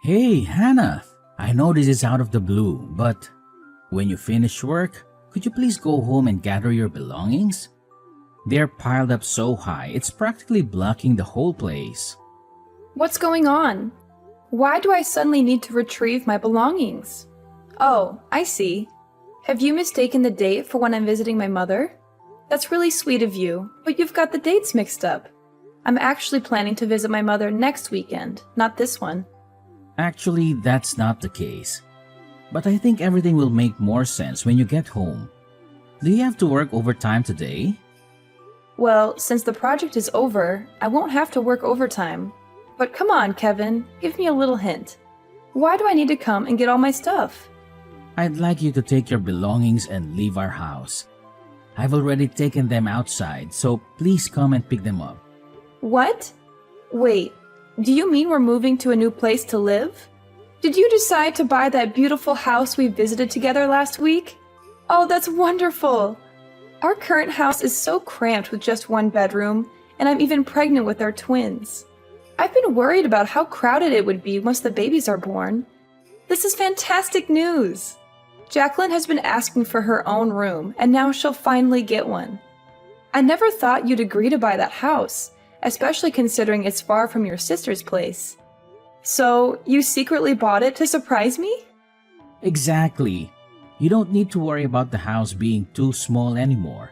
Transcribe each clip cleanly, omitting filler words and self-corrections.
Hey, Hannah. I know this is out of the blue, but when you finish work, could you please go home and gather your belongings? They're piled up so high, it's practically blocking the whole place. What's going on? Why do I suddenly need to retrieve my belongings? Oh, I see. Have you mistaken the date for when I'm visiting my mother? That's really sweet of you, but you've got the dates mixed up. I'm actually planning to visit my mother next weekend, not this one. Actually, that's not the case. But I think everything will make more sense when you get home. Do you have to work overtime today? Well, since the project is over, I won't have to work overtime. But come on, Kevin, give me a little hint. Why do I need to come and get all my stuff? I'd like you to take your belongings and leave our house. I've already taken them outside, so please come and pick them up. What? Wait, do you mean we're moving to a new place to live? Did you decide to buy that beautiful house we visited together last week? Oh, that's wonderful! Our current house is so cramped with just one bedroom, and I'm even pregnant with our twins. I've been worried about how crowded it would be once the babies are born. This is fantastic news! Jacqueline has been asking for her own room, and now she'll finally get one. I never thought you'd agree to buy that house, especially considering it's far from your sister's place. So, you secretly bought it to surprise me? Exactly. You don't need to worry about the house being too small anymore.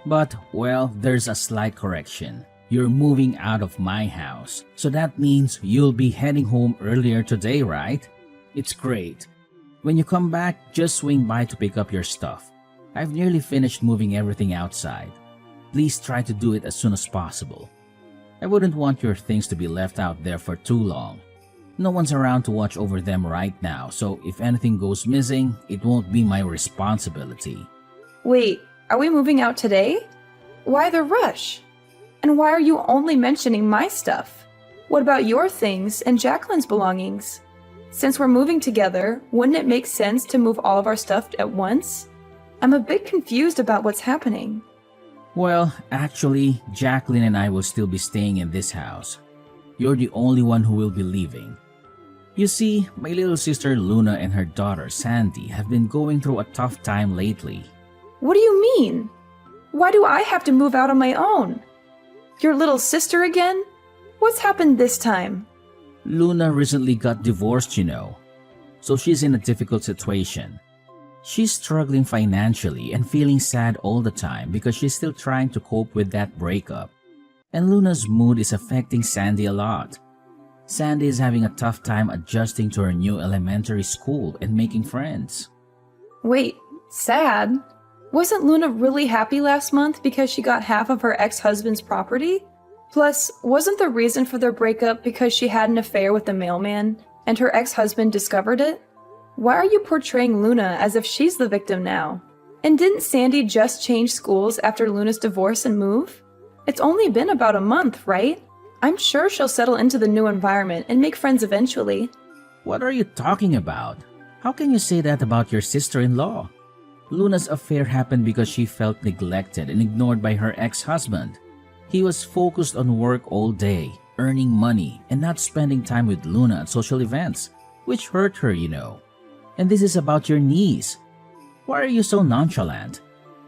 But, well, there's a slight correction. You're moving out of my house, so that means you'll be heading home earlier today, right? It's great. When you come back, just swing by to pick up your stuff. I've nearly finished moving everything outside. Please try to do it as soon as possible. I wouldn't want your things to be left out there for too long. No one's around to watch over them right now, so if anything goes missing, it won't be my responsibility. Wait, are we moving out today? Why the rush? And why are you only mentioning my stuff? What about your things and Jacqueline's belongings? Since we're moving together, wouldn't it make sense to move all of our stuff at once? I'm a bit confused about what's happening. Well, actually, Jacqueline and I will still be staying in this house. You're the only one who will be leaving. You see, my little sister Luna and her daughter Sandy have been going through a tough time lately. What do you mean? Why do I have to move out on my own? Your little sister again? What's happened this time? Luna recently got divorced, so she's in a difficult situation. She's struggling financially and feeling sad all the time because she's still trying to cope with that breakup. And Luna's mood is affecting Sandy a lot. Sandy is having a tough time adjusting to her new elementary school and making friends. Wait, sad? Wasn't Luna really happy last month because she got half of her ex-husband's property? Plus, wasn't the reason for their breakup because she had an affair with the mailman and her ex-husband discovered it? Why are you portraying Luna as if she's the victim now? And didn't Sandy just change schools after Luna's divorce and move? It's only been about a month, right? I'm sure she'll settle into the new environment and make friends eventually. What are you talking about? How can you say that about your sister-in-law? Luna's affair happened because she felt neglected and ignored by her ex-husband. He was focused on work all day, earning money, and not spending time with Luna at social events, which hurt her, And this is about your niece. Why are you so nonchalant?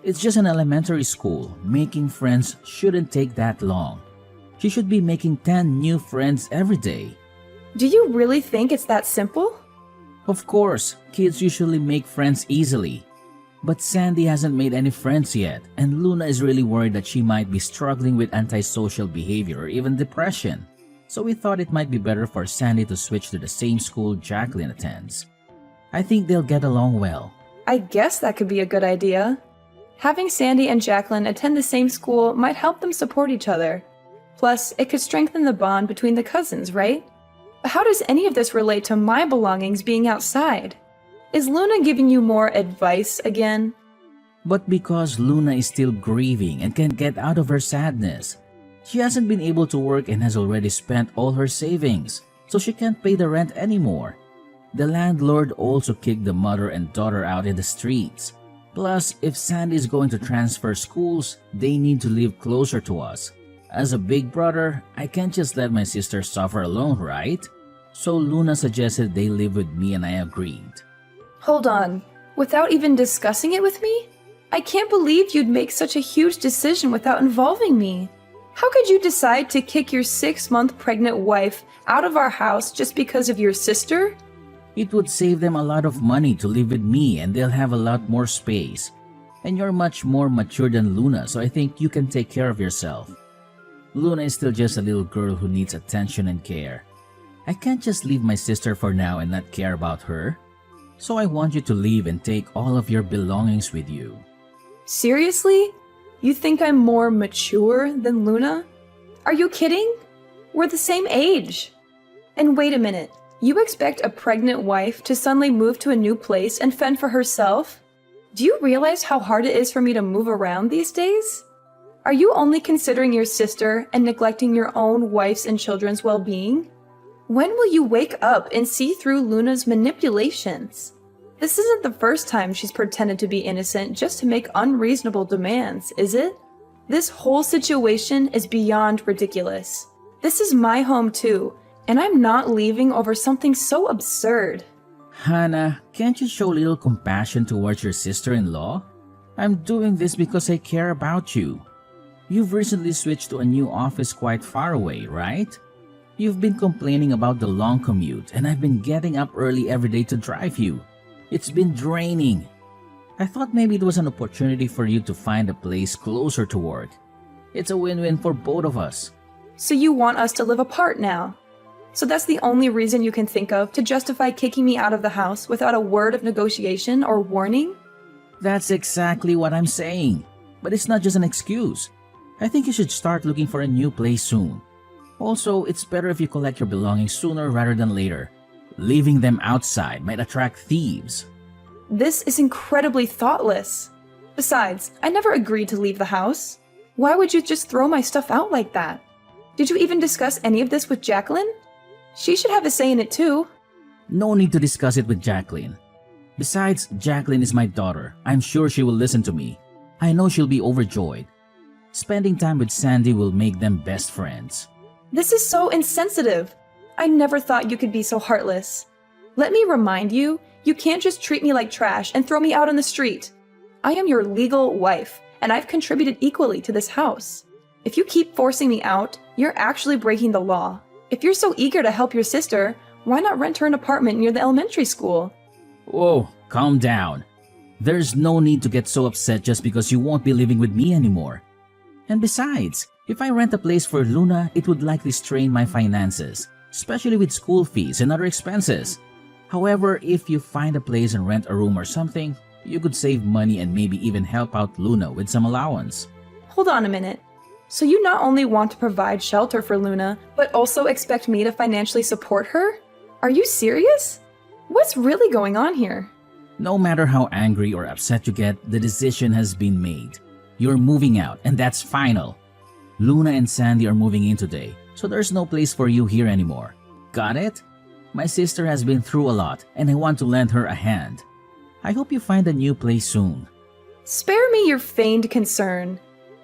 It's just an elementary school. Making friends shouldn't take that long. She should be making 10 new friends every day. Do you really think it's that simple? Of course, kids usually make friends easily. But Sandy hasn't made any friends yet, and Luna is really worried that she might be struggling with antisocial behavior or even depression. So we thought it might be better for Sandy to switch to the same school Jacqueline attends. I think they'll get along well. I guess that could be a good idea. Having Sandy and Jacqueline attend the same school might help them support each other. Plus, it could strengthen the bond between the cousins, right? How does any of this relate to my belongings being outside? Is Luna giving you more advice again? But because Luna is still grieving and can't get out of her sadness. She hasn't been able to work and has already spent all her savings, so she can't pay the rent anymore. The landlord also kicked the mother and daughter out in the streets. Plus, if Sandy is going to transfer schools, they need to live closer to us. As a big brother, I can't just let my sister suffer alone, right? So Luna suggested they live with me and I agreed. Hold on. Without even discussing it with me? I can't believe you'd make such a huge decision without involving me. How could you decide to kick your 6-month pregnant wife out of our house just because of your sister? It would save them a lot of money to live with me and they'll have a lot more space. And you're much more mature than Luna, so I think you can take care of yourself. Luna is still just a little girl who needs attention and care. I can't just leave my sister for now and not care about her. So I want you to leave and take all of your belongings with you. Seriously? You think I'm more mature than Luna? Are you kidding? We're the same age. And wait a minute, you expect a pregnant wife to suddenly move to a new place and fend for herself? Do you realize how hard it is for me to move around these days? Are you only considering your sister and neglecting your own wife's and children's well-being? When will you wake up and see through Luna's manipulations? This isn't the first time she's pretended to be innocent just to make unreasonable demands, is it? This whole situation is beyond ridiculous. This is my home too, and I'm not leaving over something so absurd. Hannah, can't you show a little compassion towards your sister-in-law? I'm doing this because I care about you. You've recently switched to a new office quite far away, right? You've been complaining about the long commute, and I've been getting up early every day to drive you. It's been draining. I thought maybe it was an opportunity for you to find a place closer to work. It's a win-win for both of us. So you want us to live apart now? So that's the only reason you can think of to justify kicking me out of the house without a word of negotiation or warning? That's exactly what I'm saying. But it's not just an excuse. I think you should start looking for a new place soon. Also, it's better if you collect your belongings sooner rather than later. Leaving them outside might attract thieves. This is incredibly thoughtless. Besides, I never agreed to leave the house. Why would you just throw my stuff out like that? Did you even discuss any of this with Jacqueline? She should have a say in it too. No need to discuss it with Jacqueline. Besides, Jacqueline is my daughter. I'm sure she will listen to me. I know she'll be overjoyed. Spending time with Sandy will make them best friends. This is so insensitive. I never thought you could be so heartless. Let me remind you, you can't just treat me like trash and throw me out on the street. I am your legal wife, and I've contributed equally to this house. If you keep forcing me out, you're actually breaking the law. If you're so eager to help your sister, why not rent her an apartment near the elementary school? Whoa, calm down. There's no need to get so upset just because you won't be living with me anymore. And besides, if I rent a place for Luna, it would likely strain my finances, especially with school fees and other expenses. However, if you find a place and rent a room or something, you could save money and maybe even help out Luna with some allowance. Hold on a minute. So you not only want to provide shelter for Luna, but also expect me to financially support her? Are you serious? What's really going on here? No matter how angry or upset you get, the decision has been made. You're moving out, and that's final. Luna and Sandy are moving in today, so there's no place for you here anymore. Got it? My sister has been through a lot, and I want to lend her a hand. I hope you find a new place soon. Spare me your feigned concern.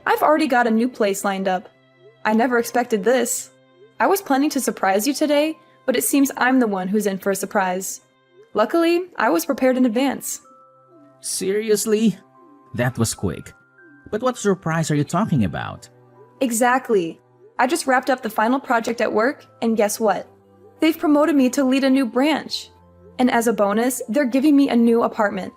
I've already got a new place lined up. I never expected this. I was planning to surprise you today, but it seems I'm the one who's in for a surprise. Luckily, I was prepared in advance. Seriously? That was quick. But what surprise are you talking about? Exactly. I just wrapped up the final project at work, and guess what? They've promoted me to lead a new branch. And as a bonus, they're giving me a new apartment.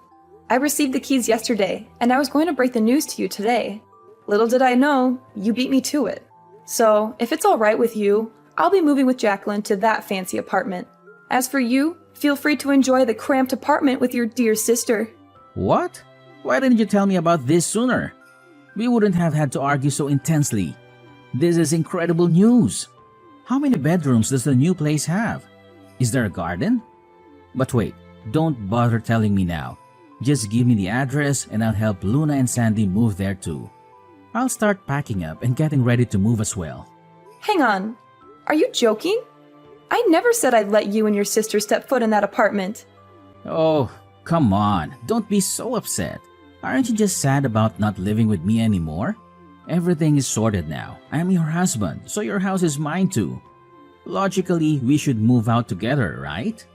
I received the keys yesterday, and I was going to break the news to you today. Little did I know, you beat me to it. So, if it's alright with you, I'll be moving with Jacqueline to that fancy apartment. As for you, feel free to enjoy the cramped apartment with your dear sister. What? Why didn't you tell me about this sooner? We wouldn't have had to argue so intensely. This is incredible news. How many bedrooms does the new place have? Is there a garden? But wait, don't bother telling me now. Just give me the address and I'll help Luna and Sandy move there too. I'll start packing up and getting ready to move as well. Hang on. Are you joking? I never said I'd let you and your sister step foot in that apartment. Oh, come on. Don't be so upset. Aren't you just sad about not living with me anymore? Everything is sorted now. I'm your husband, so your house is mine too. Logically, we should move out together, right?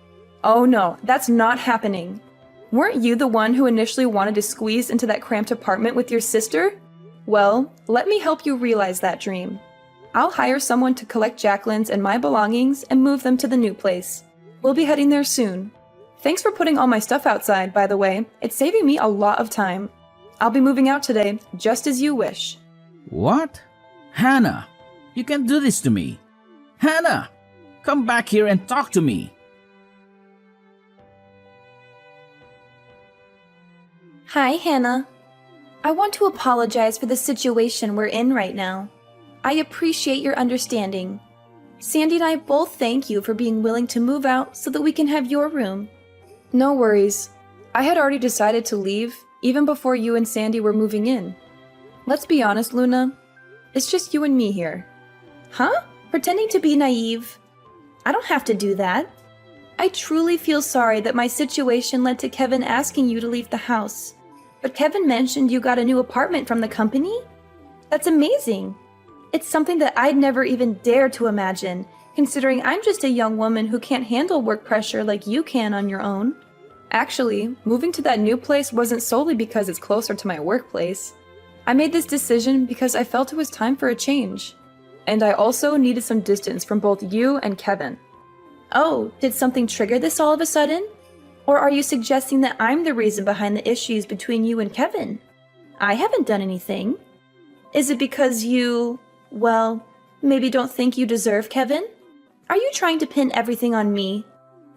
Oh no, that's not happening. Weren't you the one who initially wanted to squeeze into that cramped apartment with your sister? Well, let me help you realize that dream. I'll hire someone to collect Jacqueline's and my belongings and move them to the new place. We'll be heading there soon. Thanks for putting all my stuff outside, by the way. It's saving me a lot of time. I'll be moving out today, just as you wish. What? Hannah, you can't do this to me. Hannah, come back here and talk to me. Hi, Hannah. I want to apologize for the situation we're in right now. I appreciate your understanding. Sandy and I both thank you for being willing to move out so that we can have your room. No worries. I had already decided to leave, even before you and Sandy were moving in. Let's be honest, Luna. It's just you and me here. Huh? Pretending to be naive? I don't have to do that. I truly feel sorry that my situation led to Kevin asking you to leave the house. But Kevin mentioned you got a new apartment from the company? That's amazing. It's something that I'd never even dare to imagine, considering I'm just a young woman who can't handle work pressure like you can on your own. Actually, moving to that new place wasn't solely because it's closer to my workplace. I made this decision because I felt it was time for a change. And I also needed some distance from both you and Kevin. Oh, did something trigger this all of a sudden? Or are you suggesting that I'm the reason behind the issues between you and Kevin? I haven't done anything. Is it because you, well, maybe don't think you deserve Kevin? Are you trying to pin everything on me?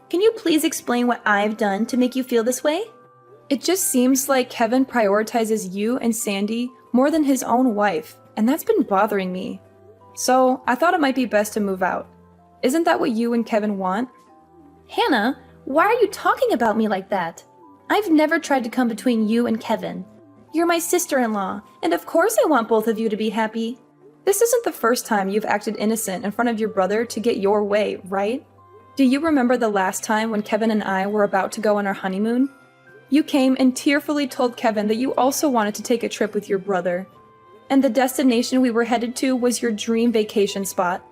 Can you please explain what I've done to make you feel this way? It just seems like Kevin prioritizes you and Sandy more than his own wife, and that's been bothering me. So I thought it might be best to move out. Isn't that what you and Kevin want? Hannah, why are you talking about me like that? I've never tried to come between you and Kevin. You're my sister-in-law, and of course I want both of you to be happy. This isn't the first time you've acted innocent in front of your brother to get your way, right? Do you remember the last time when Kevin and I were about to go on our honeymoon? You came and tearfully told Kevin that you also wanted to take a trip with your brother. And the destination we were headed to was your dream vacation spot.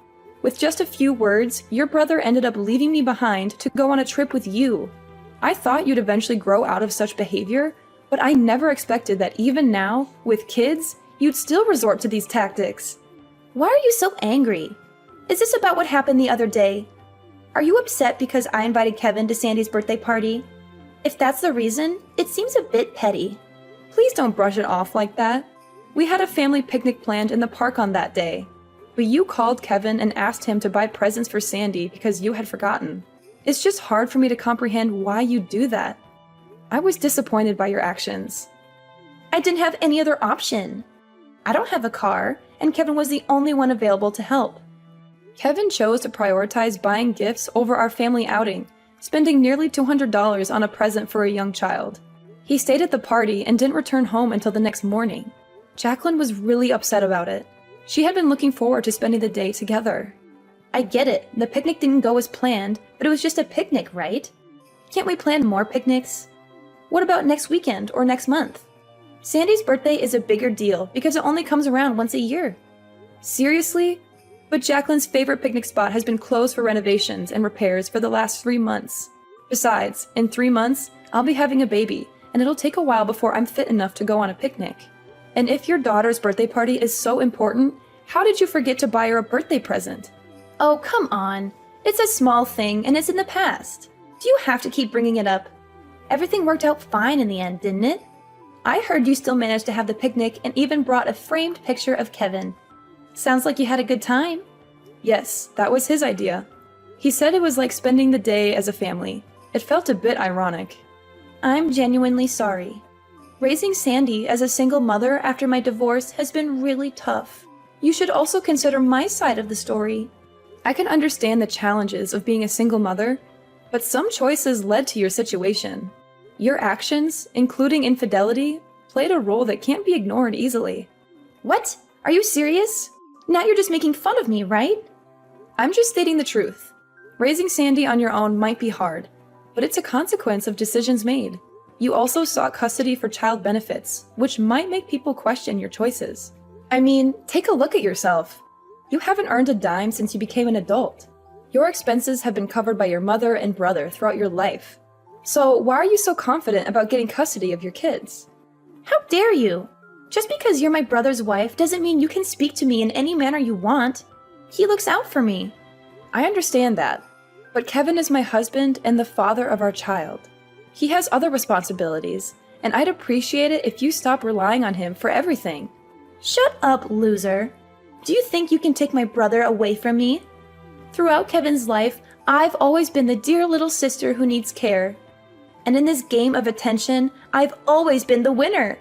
With just a few words, your brother ended up leaving me behind to go on a trip with you. I thought you'd eventually grow out of such behavior, but I never expected that even now, with kids, you'd still resort to these tactics. Why are you so angry? Is this about what happened the other day? Are you upset because I invited Kevin to Sandy's birthday party? If that's the reason, it seems a bit petty. Please don't brush it off like that. We had a family picnic planned in the park on that day. But you called Kevin and asked him to buy presents for Sandy because you had forgotten. It's just hard for me to comprehend why you'd do that. I was disappointed by your actions. I didn't have any other option. I don't have a car, and Kevin was the only one available to help. Kevin chose to prioritize buying gifts over our family outing, spending nearly $200 on a present for a young child. He stayed at the party and didn't return home until the next morning. Jacqueline was really upset about it. She had been looking forward to spending the day together. I get it, the picnic didn't go as planned, but it was just a picnic, right? Can't we plan more picnics? What about next weekend or next month? Sandy's birthday is a bigger deal because it only comes around once a year. Seriously? But Jacqueline's favorite picnic spot has been closed for renovations and repairs for the last 3 months. Besides, in 3 months, I'll be having a baby, and it'll take a while before I'm fit enough to go on a picnic. And if your daughter's birthday party is so important, how did you forget to buy her a birthday present? Oh, come on. It's a small thing, and it's in the past. Do you have to keep bringing it up? Everything worked out fine in the end, didn't it? I heard you still managed to have the picnic and even brought a framed picture of Kevin. Sounds like you had a good time. Yes, that was his idea. He said it was like spending the day as a family. It felt a bit ironic. I'm genuinely sorry. Raising Sandy as a single mother after my divorce has been really tough. You should also consider my side of the story. I can understand the challenges of being a single mother, but some choices led to your situation. Your actions, including infidelity, played a role that can't be ignored easily. What? Are you serious? Now you're just making fun of me, right? I'm just stating the truth. Raising Sandy on your own might be hard, but it's a consequence of decisions made. You also sought custody for child benefits, which might make people question your choices. I mean, take a look at yourself. You haven't earned a dime since you became an adult. Your expenses have been covered by your mother and brother throughout your life. So why are you so confident about getting custody of your kids? How dare you? Just because you're my brother's wife doesn't mean you can speak to me in any manner you want. He looks out for me. I understand that, but Kevin is my husband and the father of our child. He has other responsibilities, and I'd appreciate it if you stop relying on him for everything. Shut up, loser. Do you think you can take my brother away from me? Throughout Kevin's life, I've always been the dear little sister who needs care. And in this game of attention, I've always been the winner.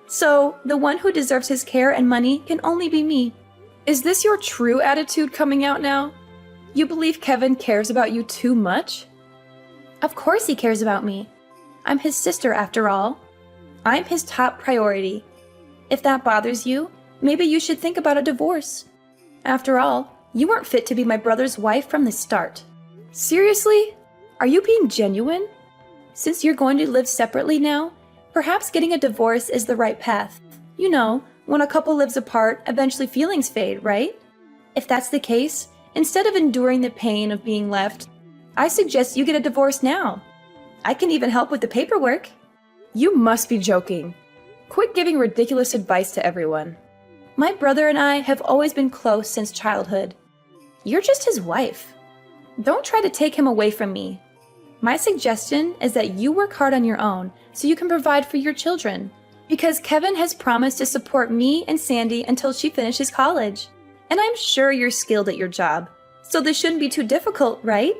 So, the one who deserves his care and money can only be me. Is this your true attitude coming out now? You believe Kevin cares about you too much? Of course he cares about me. I'm his sister after all. I'm his top priority. If that bothers you, maybe you should think about a divorce. After all, you weren't fit to be my brother's wife from the start. Seriously? Are you being genuine? Since you're going to live separately now, perhaps getting a divorce is the right path. You know, when a couple lives apart, eventually feelings fade, right? If that's the case, instead of enduring the pain of being left, I suggest you get a divorce now. I can even help with the paperwork. You must be joking. Quit giving ridiculous advice to everyone. My brother and I have always been close since childhood. You're just his wife. Don't try to take him away from me. My suggestion is that you work hard on your own so you can provide for your children, because Kevin has promised to support me and Sandy until she finishes college. And I'm sure you're skilled at your job, so this shouldn't be too difficult, right?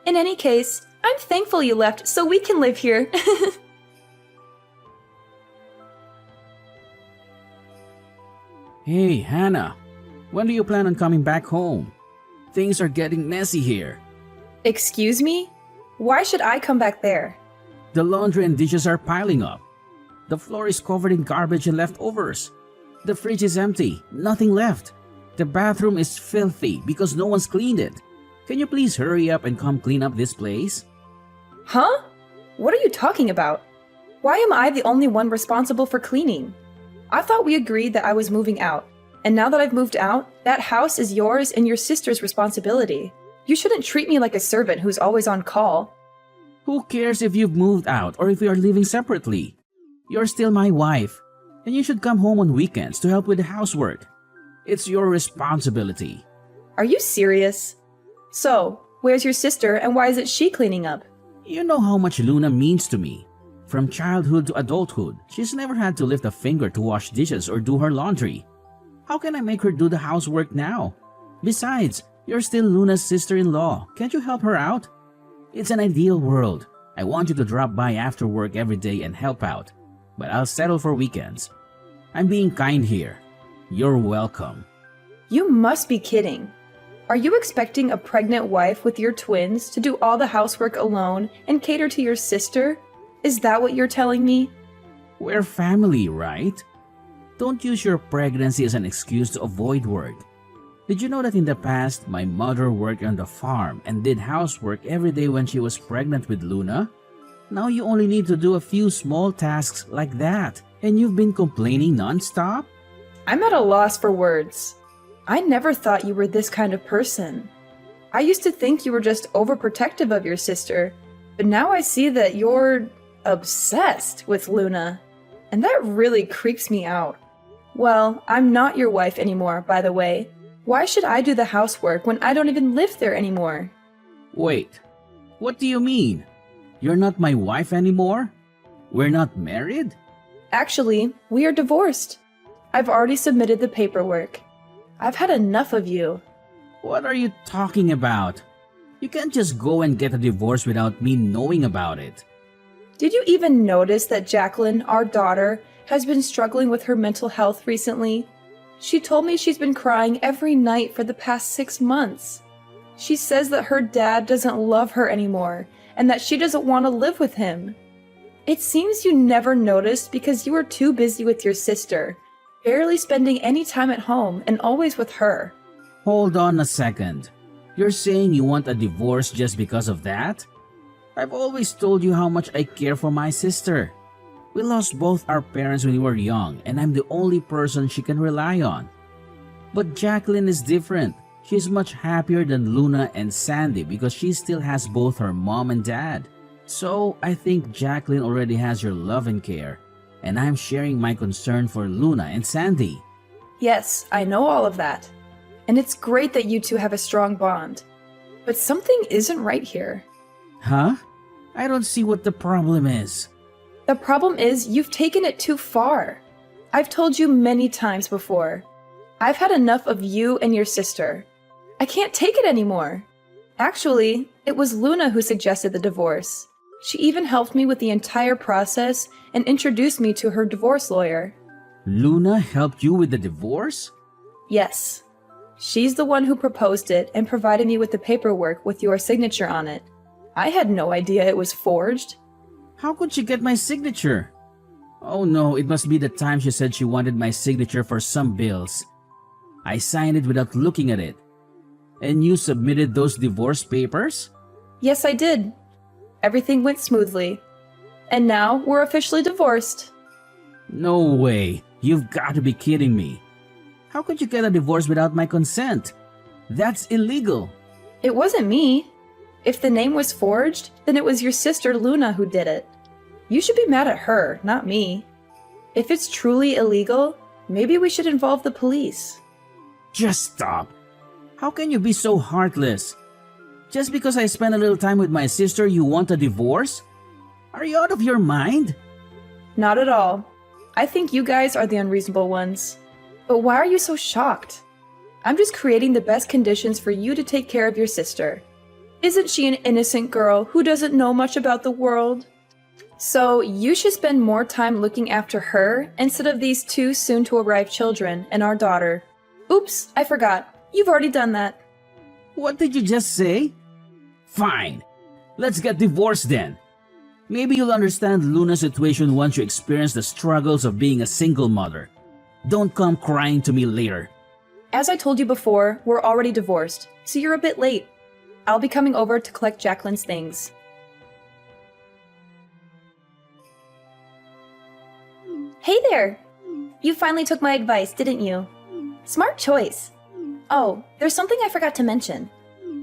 In any case, I'm thankful you left so we can live here. Hey, Hannah, when do you plan on coming back home? Things are getting messy here. Excuse me? Why should I come back there? The laundry and dishes are piling up. The floor is covered in garbage and leftovers. The fridge is empty, nothing left. The bathroom is filthy because no one's cleaned it. Can you please hurry up and come clean up this place? Huh? What are you talking about? Why am I the only one responsible for cleaning? I thought we agreed that I was moving out, and now that I've moved out, that house is yours and your sister's responsibility. You shouldn't treat me like a servant who's always on call. Who cares if you've moved out or if we are living separately? You're still my wife, and you should come home on weekends to help with the housework. It's your responsibility. Are you serious? So, where's your sister and why isn't she cleaning up? You know how much Luna means to me. From childhood to adulthood, she's never had to lift a finger to wash dishes or do her laundry. How can I make her do the housework now? Besides, you're still Luna's sister-in-law. Can't you help her out? It's an ideal world. I want you to drop by after work every day and help out. But I'll settle for weekends. I'm being kind here. You're welcome. You must be kidding. Are you expecting a pregnant wife with your twins to do all the housework alone and cater to your sister? Is that what you're telling me? We're family, right? Don't use your pregnancy as an excuse to avoid work. Did you know that in the past, my mother worked on the farm and did housework every day when she was pregnant with Luna? Now you only need to do a few small tasks like that, and you've been complaining non-stop? I'm at a loss for words. I never thought you were this kind of person. I used to think you were just overprotective of your sister, but now I see that you're obsessed with Luna, and that really creeps me out. Well, I'm not your wife anymore, by the way. Why should I do the housework when I don't even live there anymore? Wait, what do you mean? You're not my wife anymore? We're not married? Actually, we are divorced. I've already submitted the paperwork. I've had enough of you. What are you talking about? You can't just go and get a divorce without me knowing about it. Did you even notice that Jacqueline, our daughter, has been struggling with her mental health recently? She told me she's been crying every night for the past 6 months. She says that her dad doesn't love her anymore and that she doesn't want to live with him. It seems you never noticed because you were too busy with your sister, barely spending any time at home and always with her. Hold on a second. You're saying you want a divorce just because of that? I've always told you how much I care for my sister. We lost both our parents when we were young, and I'm the only person she can rely on. But Jacqueline is different. She's much happier than Luna and Sandy because she still has both her mom and dad. So I think Jacqueline already has your love and care, and I'm sharing my concern for Luna and Sandy. Yes, I know all of that. And it's great that you two have a strong bond. But something isn't right here. Huh? I don't see what the problem is. The problem is you've taken it too far. I've told you many times before. I've had enough of you and your sister. I can't take it anymore. Actually, it was Luna who suggested the divorce. She even helped me with the entire process and introduced me to her divorce lawyer. Luna helped you with the divorce? Yes. She's the one who proposed it and provided me with the paperwork with your signature on it. I had no idea it was forged. How could she get my signature? Oh no, it must be the time she said she wanted my signature for some bills. I signed it without looking at it. And you submitted those divorce papers? Yes, I did. Everything went smoothly. And now we're officially divorced. No way. You've got to be kidding me. How could you get a divorce without my consent? That's illegal. It wasn't me. If the name was forged, then it was your sister Luna who did it. You should be mad at her, not me. If it's truly illegal, maybe we should involve the police. Just stop. How can you be so heartless? Just because I spent a little time with my sister, you want a divorce? Are you out of your mind? Not at all. I think you guys are the unreasonable ones. But why are you so shocked? I'm just creating the best conditions for you to take care of your sister. Isn't she an innocent girl who doesn't know much about the world? So you should spend more time looking after her instead of these two soon-to-arrive children and our daughter. Oops, I forgot. You've already done that. What did you just say? Fine. Let's get divorced then. Maybe you'll understand Luna's situation once you experience the struggles of being a single mother. Don't come crying to me later. As I told you before, we're already divorced, so you're a bit late. I'll be coming over to collect Jacqueline's things. Hey there! You finally took my advice, didn't you? Smart choice. Oh, there's something I forgot to mention.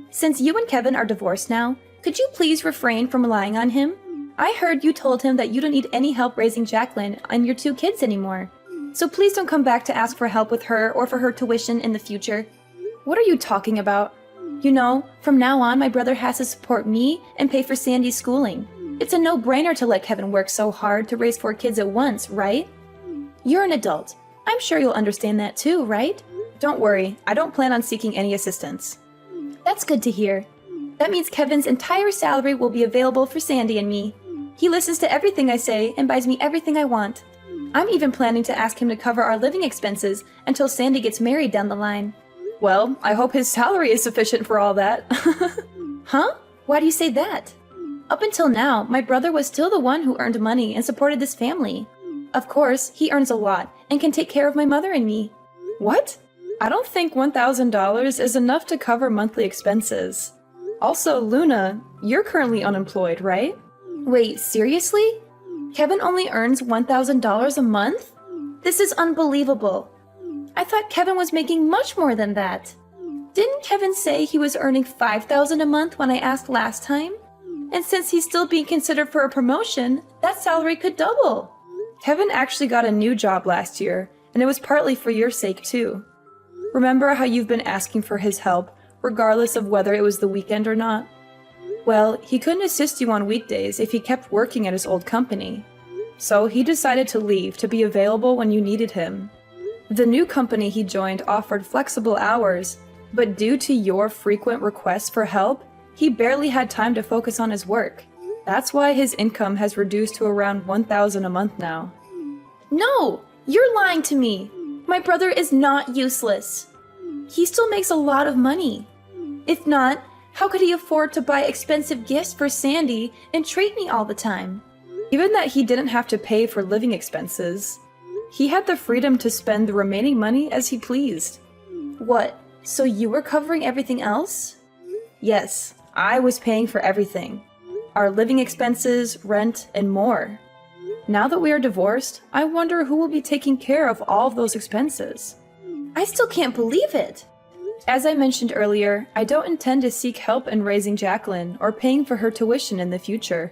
Since you and Kevin are divorced now, could you please refrain from relying on him? I heard you told him that you don't need any help raising Jacqueline and your two kids anymore. So please don't come back to ask for help with her or for her tuition in the future. What are you talking about? You know, from now on my brother has to support me and pay for Sandy's schooling. It's a no-brainer to let Kevin work so hard to raise 4 kids at once, right? You're an adult. I'm sure you'll understand that too, right? Don't worry, I don't plan on seeking any assistance. That's good to hear. That means Kevin's entire salary will be available for Sandy and me. He listens to everything I say and buys me everything I want. I'm even planning to ask him to cover our living expenses until Sandy gets married down the line. Well, I hope his salary is sufficient for all that. Huh? Why do you say that? Up until now, my brother was still the one who earned money and supported this family. Of course, he earns a lot and can take care of my mother and me. What? I don't think $1,000 is enough to cover monthly expenses. Also, Luna, you're currently unemployed, right? Wait, seriously? Kevin only earns $1,000 a month? This is unbelievable. I thought Kevin was making much more than that. Didn't Kevin say he was earning $5,000 a month when I asked last time? And since he's still being considered for a promotion, that salary could double. Kevin actually got a new job last year, and it was partly for your sake too. Remember how you've been asking for his help, regardless of whether it was the weekend or not? Well, he couldn't assist you on weekdays if he kept working at his old company. So he decided to leave to be available when you needed him. The new company he joined offered flexible hours, but due to your frequent requests for help, he barely had time to focus on his work. That's why his income has reduced to around $1,000 a month now. No! You're lying to me! My brother is not useless. He still makes a lot of money. If not, how could he afford to buy expensive gifts for Sandy and treat me all the time? Given that he didn't have to pay for living expenses, he had the freedom to spend the remaining money as he pleased. What, so you were covering everything else? Yes, I was paying for everything. Our living expenses, rent, and more. Now that we are divorced, I wonder who will be taking care of all of those expenses. I still can't believe it. As I mentioned earlier, I don't intend to seek help in raising Jacqueline or paying for her tuition in the future.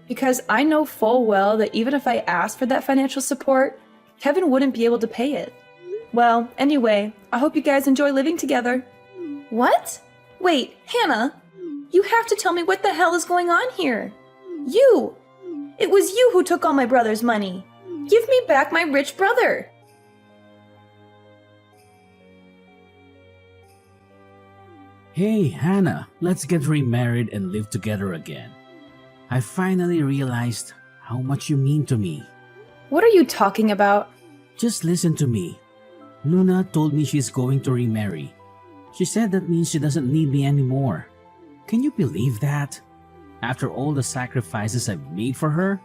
Because I know full well that even if I asked for that financial support, Kevin wouldn't be able to pay it. Well, anyway, I hope you guys enjoy living together. What? Wait, Hannah! You have to tell me what the hell is going on here! You! It was you who took all my brother's money! Give me back my rich brother! Hey, Hannah, let's get remarried and live together again. I finally realized how much you mean to me. What are you talking about? Just listen to me. Luna told me she's going to remarry. She said that means she doesn't need me anymore. Can you believe that? After all the sacrifices I've made for her?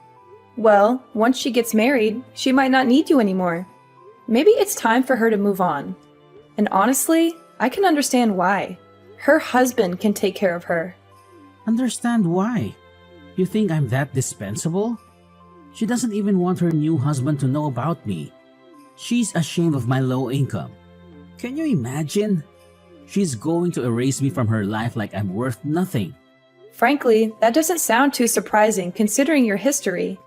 Well, once she gets married, she might not need you anymore. Maybe it's time for her to move on. And honestly, I can understand why. Her husband can take care of her. Understand why? You think I'm that dispensable? She doesn't even want her new husband to know about me. She's ashamed of my low income. Can you imagine? She's going to erase me from her life like I'm worth nothing. Frankly, that doesn't sound too surprising considering your history.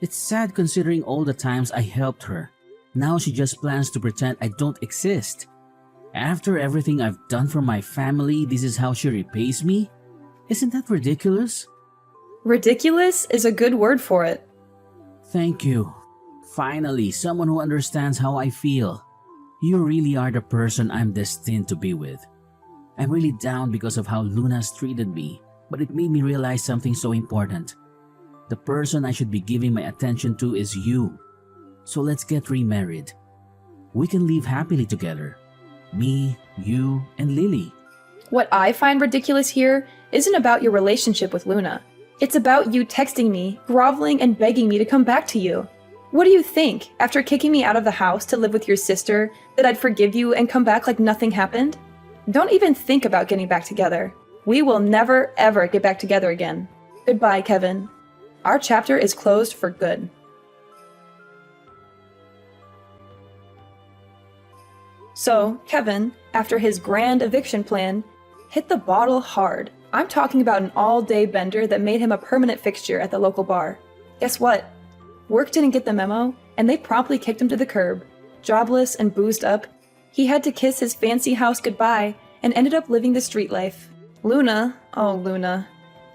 It's sad considering all the times I helped her. Now she just plans to pretend I don't exist. After everything I've done for my family, this is how she repays me? Isn't that ridiculous? Ridiculous is a good word for it. Thank you. Finally, someone who understands how I feel. You really are the person I'm destined to be with. I'm really down because of how Luna's treated me, but it made me realize something so important. The person I should be giving my attention to is you. So let's get remarried. We can live happily together. Me, you, and Lily. What I find ridiculous here isn't about your relationship with Luna. It's about you texting me, groveling, and begging me to come back to you. What do you think, after kicking me out of the house to live with your sister, that I'd forgive you and come back like nothing happened? Don't even think about getting back together. We will never, ever get back together again. Goodbye, Kevin. Our chapter is closed for good. So, Kevin, after his grand eviction plan, hit the bottle hard. I'm talking about an all-day bender that made him a permanent fixture at the local bar. Guess what? Work didn't get the memo, and they promptly kicked him to the curb. Jobless and boozed up, he had to kiss his fancy house goodbye and ended up living the street life. Luna, oh Luna,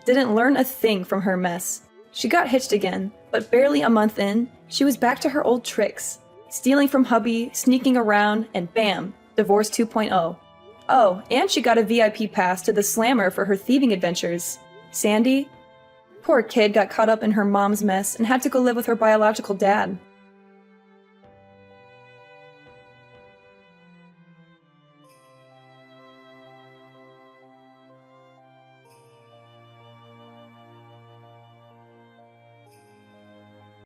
didn't learn a thing from her mess. She got hitched again, but barely a month in, she was back to her old tricks. Stealing from hubby, sneaking around, and bam, divorce 2.0. Oh, and she got a VIP pass to the Slammer for her thieving adventures. Sandy? Poor kid got caught up in her mom's mess and had to go live with her biological dad.